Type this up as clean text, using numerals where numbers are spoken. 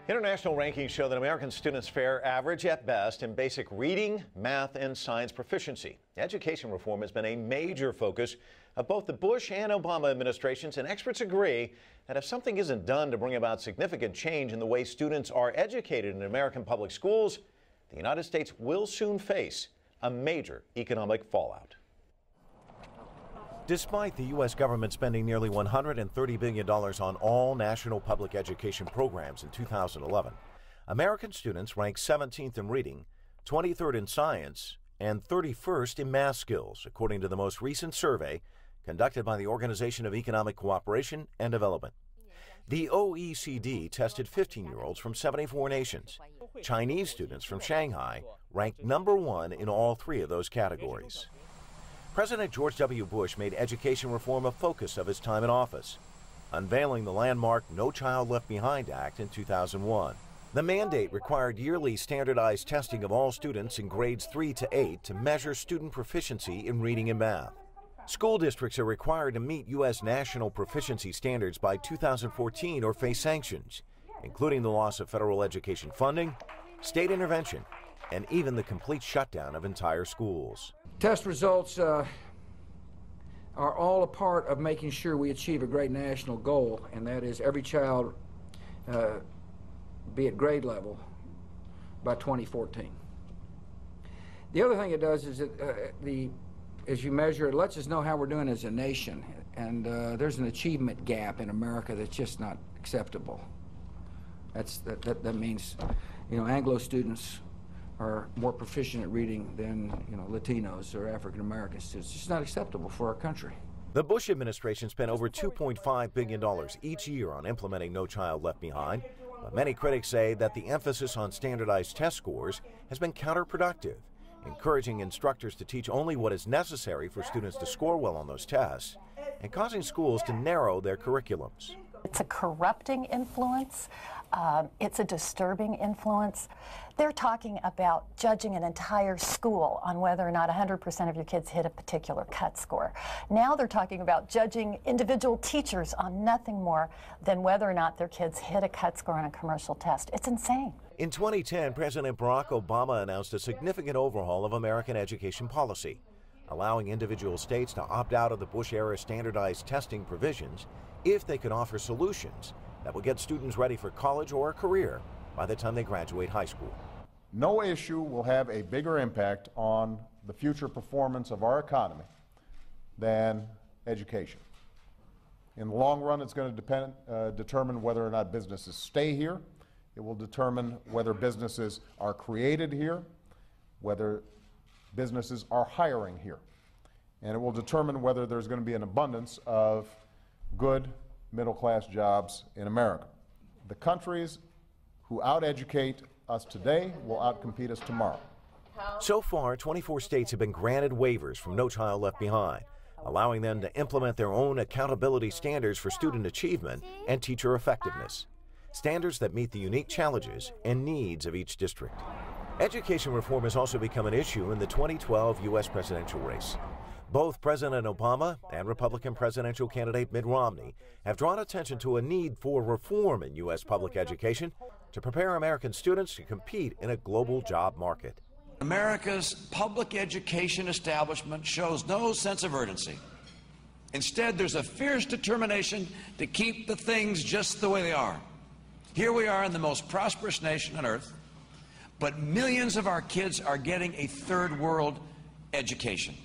International rankings show that American students fare average at best in basic reading, math, and science proficiency. Education reform has been a major focus of both the Bush and Obama administrations, and experts agree that if something isn't done to bring about significant change in the way students are educated in American public schools, the United States will soon face a major economic fallout. Despite the U.S. government spending nearly $130 billion on all national public education programs in 2011, American students rank 17th in reading, 23rd in science, and 31st in math skills, according to the most recent survey conducted by the Organization of Economic Cooperation and Development. The OECD tested 15-year-olds from 74 nations. Chinese students from Shanghai ranked number 1 in all 3 of those categories. President George W. Bush made education reform a focus of his time in office, unveiling the landmark No Child Left Behind Act in 2001. The mandate required yearly standardized testing of all students in grades 3 to 8 to measure student proficiency in reading and math. School districts are required to meet U.S. national proficiency standards by 2014 or face sanctions, including the loss of federal education funding, state intervention, and even the complete shutdown of entire schools. Test results are all a part of making sure we achieve a great national goal, and that is every child be at grade level by 2014. The other thing it does is as you measure, it lets us know how we're doing as a nation, and there's an achievement gap in America that's just not acceptable. That means, Anglo students are more proficient at reading than, Latinos or African Americans. It's just not acceptable for our country. The Bush administration spent over $2.5 billion each year on implementing No Child Left Behind, but many critics say that the emphasis on standardized test scores has been counterproductive, encouraging instructors to teach only what is necessary for students to score well on those tests, and causing schools to narrow their curriculums. It's a corrupting influence. It's a disturbing influence. They're talking about judging an entire school on whether or not 100% of your kids hit a particular cut score. Now they're talking about judging individual teachers on nothing more than whether or not their kids hit a cut score on a commercial test. It's insane. In 2010, President Barack Obama announced a significant overhaul of American education policy, allowing individual states to opt out of the Bush-era standardized testing provisions if they could offer solutions that will get students ready for college or a career by the time they graduate high school. No issue will have a bigger impact on the future performance of our economy than education. In the long run, it's going to determine whether or not businesses stay here. It will determine whether businesses are created here, whether businesses are hiring here. And it will determine whether there's going to be an abundance of good middle-class jobs in America. The countries who out-educate us today will out-compete us tomorrow. So far, 24 states have been granted waivers from No Child Left Behind, allowing them to implement their own accountability standards for student achievement and teacher effectiveness, standards that meet the unique challenges and needs of each district. Education reform has also become an issue in the 2012 U.S. presidential race. Both President Obama and Republican presidential candidate Mitt Romney have drawn attention to a need for reform in U.S. public education to prepare American students to compete in a global job market. America's public education establishment shows no sense of urgency. Instead, there's a fierce determination to keep the things just the way they are. Here we are in the most prosperous nation on earth, but millions of our kids are getting a third world education.